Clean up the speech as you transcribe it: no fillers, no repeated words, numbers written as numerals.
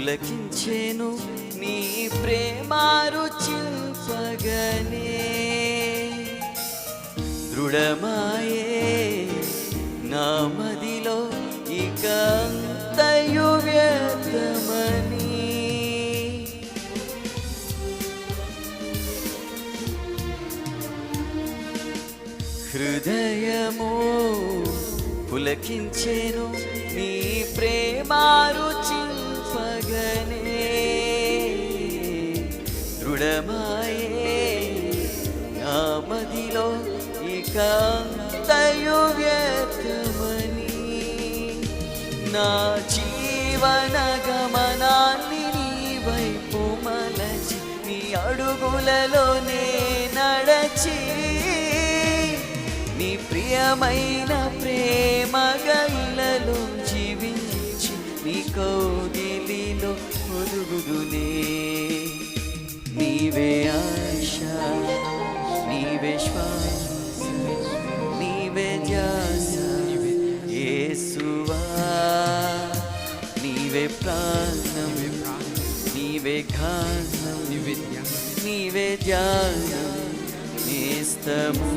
పులకించెను నీ ప్రేమ రుచింపగనే దృఢమాయే నా మదిలో ఇక అంతయు వ్యర్థమని హృదయము పులకించెను నీ ప్రేమ రుచింపగనే దృఢమాయే నా మదిలో ఇక అంతయు వ్యర్థమని నా జీవన గమనాన్ని నీ వైపు మలచి నీ అడుగులలోనే నడచి నీ ప్రియమైన ప్రేమ గైలలో జీవించి నీ కౌగిలిలో ఒదుగుదునే నీవే ఆశ నీవే శ్వాస నీవే ధ్యాస యేసువా నీవే ప్రాణం నీవే గానం నీవే ధ్యానం నేస్తమా